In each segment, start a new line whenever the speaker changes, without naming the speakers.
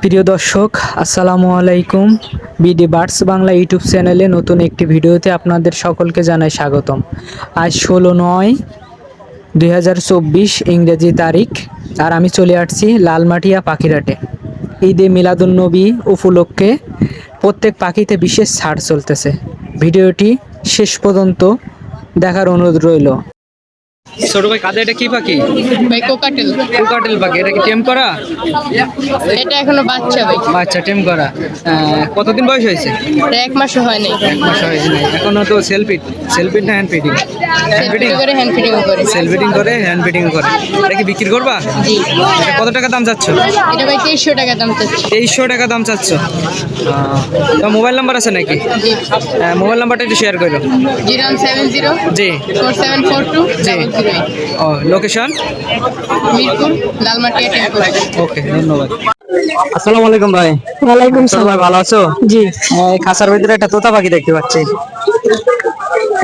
প্রিয় দর্শক, আসসালামু আলাইকুম। বিডি বার্ডস বাংলা ইউটিউব চ্যানেলে নতুন একটি ভিডিওতে আপনাদের সকলকে জানাই স্বাগতম। আজ 16/9/2024 ইংরেজি তারিখ, আর আমি চলে আসছি লালমাটিয়া পাখিরহাটে। ঈদে মিলাদুন্নবী উপলক্ষে প্রত্যেক পাখিতে বিশেষ ছাড় চলতেছে। ভিডিওটি শেষ পর্যন্ত দেখার অনুরোধ রইল। ছোট ভাই, কাদের এটা কি পাখি?
ভাই কোকাটেল।
কোকাটেল পাখি, এটা কি টেম করা?
এটা এখনো বাচ্চা ভাই,
বাচ্চা টেম করা। কতদিন বয়স হয়েছে?
এটা 1 মাসও হয়নি।
1 মাস হয়েছে না এখনো? তো সেলফিট না হ্যান্ড ফিডিং? হ্যান্ড ফিডিং
করে হ্যান্ড ফিডিং করে।
সেল ফিডিং করে, হ্যান্ড ফিডিং করে। এটা কি বিক্রি করবা?
জি।
এটা কত টাকা দাম চাচ্ছ?
এটা ভাই 2300 টাকা দাম চাচ্ছি।
2300 টাকা দাম চাচ্ছ? তো মোবাইল নাম্বার আছে নাকি?
জি।
মোবাইল নাম্বারটা একটু শেয়ার করো।
0170
জি
4742
জি।
008।
ও, লোকেশন
মিরপুর লালমাটিয়া টেম্পল।
ওকে, ধন্যবাদ। আসসালামু আলাইকুম ভাই।
ওয়ালাইকুম
ছোট ভাই, ভালো আছো?
জি।
এই খাঁচার ভিতরে একটা তোতা পাখি দেখতে পাচ্ছি।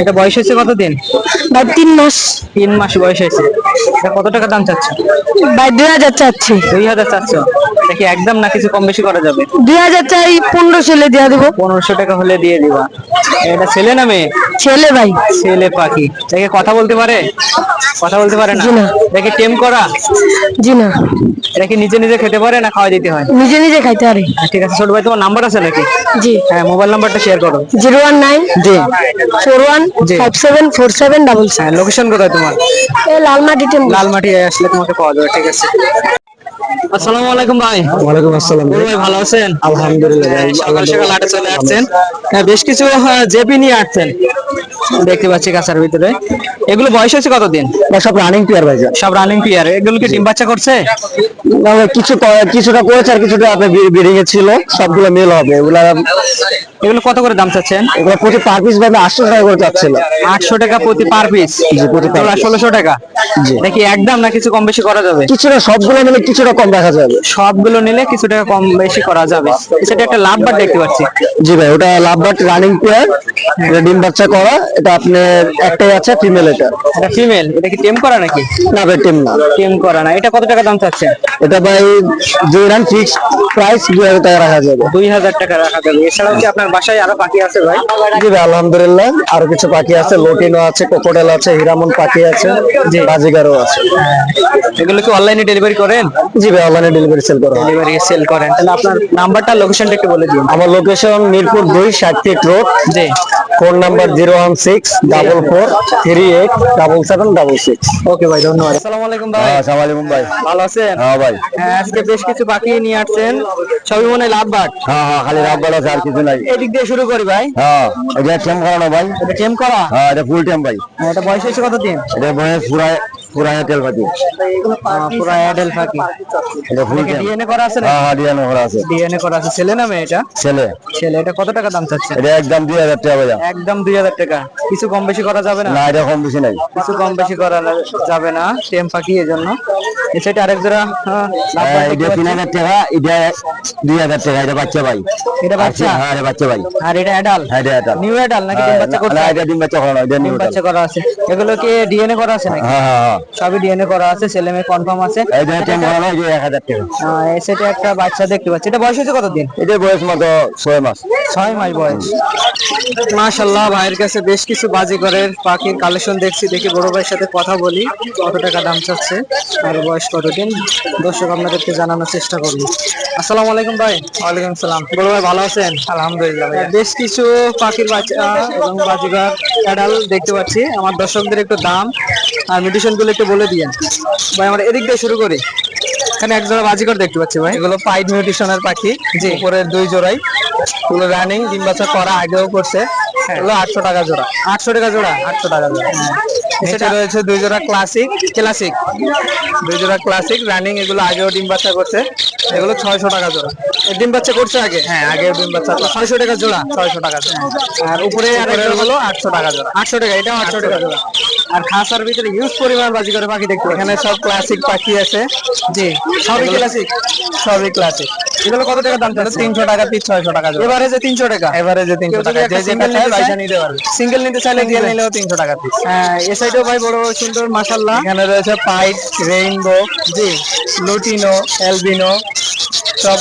এটা বয়স হয়েছে কতদিন?
ভাই 3 মাস।
3 মাস বয়স হয়েছে। এটা কত টাকা দাম চাচ্ছ?
ভাই 2000 চাচ্ছি।
2000 চাচ্ছ? এটা কি একদম না কিছু কম বেশি করা যাবে?
2000 চাই, 1500 হলে দিয়ে দেবো।
1500 টাকা হলে দিয়ে দিবা। এটা ছেলে না মেয়ে?
ছেলে ভাই।
ছেলে পাখি। দেখে কথা বলতে পারে? কথা বলতে পারে না?
জি না।
দেখে টেম করা?
জি না।
এটা কি নিজে নিজে খেতে পারে না খাওয়া দিতে হয়?
নিজে নিজে খাইতে পারে।
ঠিক আছে। ছোট ভাই, তোমার নাম্বার আছে নাকি?
জি।
হ্যাঁ, মোবাইল নাম্বারটা শেয়ার করো।
019
জি
41
জি।
574777।
হ্যাঁ, লোকেশন কোথায় তোমার?
এই লালমাটি টেম্পল।
লালমাটি আসলে তোমাকে পাওয়া যাবে। ঠিক আছে। আসসালামু আলাইকুম ভাই।
ওয়ালাইকুম আসসালাম।
বড় ভাই, ভালো আছেন?
আলহামদুলিল্লাহ ভাই।
সকাল সকাল হাটে চলে আসছেন। হ্যাঁ, বেশ কিছু জেপি নিয়ে আসছেন দেখতে পাচ্ছি কাছার ভিতরে। এগুলো বয়স হয়েছে কতদিন?
সব রানিং প্লেয়ার ভাই।
সব রানিং পিয়ার। এগুলো কি ডিম বাচ্চা করছে?
কিছুটা করেছে আর কিছুটা আপনার ব্রিডিং এ ছিল, সবগুলো মেল হবে।
এগুলো কত করে দাম চাচ্ছেন?
এগুলো প্রতি পার পিস ভাবে 800 টাকা করে চাচ্ছিল।
800 টাকা প্রতি পার পিস?
জি, প্রতি per piece।
1600 টাকা?
জি।
দেখি একদম না কিছু কম বেশি করা যাবে?
কিছুটা সবগুলো মিলে কিছুটা কম রাখা যাবে।
সবগুলো নিলে কিছু টাকা কম বেশি করা যাবে। সেটা একটা লাভ বার দেখতে পাচ্ছি।
জি ভাই, ওটা লাভবার্ড রানিং প্লেয়ার, এটা ডিম বাচ্চা করা। এটা আপনার একটাই আছে, ফিমেল। এটা
এটা ফিমেল। এটা কি টেম করা নাকি?
না ভাই, টিম না।
টেম করা না। এটা কত টাকা দাম চাচ্ছেন?
এটা ভাই দুই রান ফিক্স প্রাইস 2000 টাকা রাখা যাবে।
2000 টাকা রাখা যাবে। এছাড়াও কি আপনার বাসায় আরো পাখি আছে ভাই?
জি ভাই, আলহামদুলিল্লাহ আরো কিছু পাখি আছে। লোটিনো আছে, কোকোডেল আছে, হিরামন পাখি আছে, জি, বাজিগারও আছে।
এগুলো কি অনলাইনে ডেলিভারি করেন?
জি ভাই, অনলাইনে ডেলিভারি সেল করা হয়।
ডেলিভারি সেল করেন? তাহলে আপনার নাম্বারটা, লোকেশনটা একটু বলে দিন।
আমার লোকেশন মিরপুর 2 60 ফিট রোড।
জি।
Phone number 01644387766।
ওকে ভাই, ধন্যবাদ। আসসালামু আলাইকুম ভাই।
আসসালামু আলাইকুম ভাই।
ভালো আছেন?
হ্যাঁ ভাই।
হ্যাঁ, আজকে বেশ কিছু পাখি নিয়ে আসছেন। সবই মনে হয় লাভ বাট।
হ্যাঁ হ্যাঁ, খালি রাব্বার আছে, আর কিছু নাই।
এদিক দিয়ে শুরু করি ভাই।
হ্যাঁ, এটা টেম করানো ভাই।
এটা টেম করা?
হ্যাঁ, এটা ফুল টেম ভাই।
এটা বয়স হয়েছে কতদিন?
এটা বয়স পুরা তেল পাতি।
পুরা অ্যাডাল্ট পাখি।
এটা ফুল টেম।
ডিএনএ করা আছে না?
হ্যাঁ হ্যাঁ, ডিএনএ করা আছে।
ডিএনএ করা আছে। ছেলে না মেয়ে এটা?
ছেলে।
ছেলে। এটা কত টাকা দাম চাচ্ছেন?
এটা একদম 2000 টাকা ভাই।
একদম 2000 টাকা। কিছু কম বেশি করা যাবে না?
না, এটা কম বেশি নাই।
কিছু কম বেশি করা যাবে না, টেম পাখি এজন্য। সেটা আরেক জোড়া লাভ বাট দেখতে
এটা
পাচ্ছি।
3000 টাকা, এটা 2000 টাকা। এটা বাচ্চা ভাই।
এটা বাচ্চা?
হ্যাঁ, এটা বাচ্চা ভাই।
আর এটা অ্যাডাল?
হ্যাঁ, এটা এটা।
নিউ অ্যাডাল নাকি ডিম বাচ্চা করছে?
না, এটা ডিম বাচ্চা করানো, এটা
ডিম
নিউ
বাচ্চা করা আছে। এগুলো কি ডিএনএ করা আছে নাকি?
হ্যাঁ হ্যাঁ হ্যাঁ।
সবই ডিএনএ করা আছে। ছেলে মেয়ে কনফার্ম আছে।
এটা টেম করানো, এটা 1000 টাকা।
সেটা একটা বাচ্চা দেখতে পাচ্ছি। এটা বয়স হয়েছে কতদিন?
এটা বয়স মাত্র 6 মাস।
6 মাস বয়স। মাশাআল্লাহ, ভাইয়ের কাছে বেশ কিছু বাজিগরের পাখির কালেকশন দেখছি। দেখি বড় ভাইয়ের সাথে কথা বলি, কত টাকা দাম চাচ্ছে আর বয়স কতদিন। দর্শক আপনাদেরকে জানানোর চেষ্টা করবো। আসসালামু আলাইকুম ভাই। ওয়ালাইকুম সালাম। বড় ভাই, ভালো আছেন? আলহামদুলিল্লাহ। বেশ কিছু পাখির বাচ্চা এবং বাজিগর অ্যাডাল দেখতে পাচ্ছি। আমার দর্শকদের একটু দাম আর মিউটেশন গুলো একটু বলে দিয়েন ভাই। আমরা এদিক দিয়ে শুরু করি। এখানে এক জোড়া বাজিকর দেখতে পাচ্ছি ভাই। এগুলো পাইড মিউটেশনের পাখি। জি। উপরের 2 জোড়াই পুরো রানিং, ডিম বাচ্চা করা আগেও করছে। এগুলো 800 টাকা জোড়া। 800 টাকা জোড়া? 800 টাকা জোড়া। সেটা রয়েছে 2 জোড়া ক্লাসিক। 2 জোড়া ক্লাসিক রানিং, এগুলো আগেও ডিম বাচ্চা করছে। এগুলো 600 টাকা জোড়া। ডিম বাচ্চা করছে আগে? হ্যাঁ, আগেও ডিম বাচ্চা। 600 টাকা জোড়া? 600 টাকা জোড়া। আর উপরে আরেকগুলো 800 টাকা জোড়া। 800 টাকা? এটাও 800 টাকা জোড়া। আর খাসার ভিতরে হিউজ পরিমাণ বাজিকরের পাখি দেখতে পাচ্ছি।
এখানে সব ক্লাসিক পাখি আছে।
জি, সবই ক্লাসিক।
সবই ক্লাসিক।
এগুলো কত টাকা দাম চাচ্ছে?
300 টাকা পিস, 600 টাকা জোড়া।
এবারে যে 300 টাকা,
এভারেজে 300 টাকা। যে যেটা চায় বাইসা নিতে পারবে।
সিঙ্গেল নিতে চাইলে
সিঙ্গেল নিলেও 300 টাকা পিস।
হ্যাঁ, এ সাইডেও ভাই বড় বড় সুন্দর মাশাআল্লাহ।
এখানে রয়েছে পাইট, রেইনবো,
জি,
লুটিনো, অ্যালবিনো, সব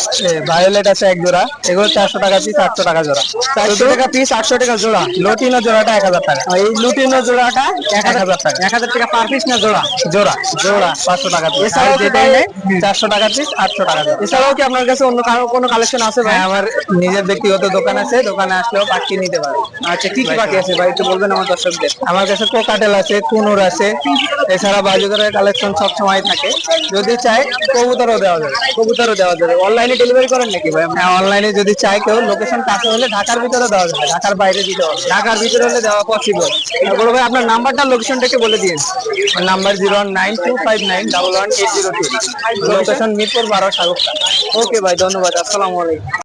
ভায়োলেট আছে এক জোড়া। এগুলো 400 টাকা পিস, 800 টাকা জোড়া।
400 টাকা পিস, 800 টাকা জোড়া।
লুটিনো জোড়াটা 1000 টাকা।
আর এই লুটিনো জোড়াটা
1000 টাকা
1000 টাকা পার পিস না জোড়া?
জোড়া।
জোড়া
500 টাকা পিস।
এছাড়াও
আর
কি
যেটাই
ভাই-
নেয় 400 টাকা পিস, 800 টাকা জোড়া।
এছাড়াও কি আপনার কাছে অন্য কোনো কালেকশন আছে ভাই?
হ্যাঁ, আমার নিজের ব্যক্তিগত দোকান আছে। দোকানে আসলেও পাখি নিতে পারবে।
আচ্ছা, কি কি পাখি আছে ভাই একটু বলবেন আমার দর্শকদের?
আমার কাছে কোকাটেল আছে, কুনুর আছে, এছাড়া বাজিগরের কালেকশন সব সময় থাকে। যদি চাই কবুতরও দেওয়া যাবে।
কবুতরও দেওয়া যাবে। অনলাইনে ডেলিভারি করেন নাকি ভাই?
হ্যাঁ, অনলাইনে যদি চাই কেউ, লোকেশন কাছে হলে ঢাকার ভিতরে দেওয়া যাবে, ঢাকার বাইরে দিতে হবে।
ঢাকার ভিতরে হলে দেওয়া পসিবল। বড় ভাই আপনার নাম্বারটা লোকেশনটাকে বলে দিন।
আমার নাম্বার 09259118002। লোকেশন মিরপুর 12 সাগরকা।
ওকে ভাই, ধন্যবাদ। আসসালামু আলাইকুম।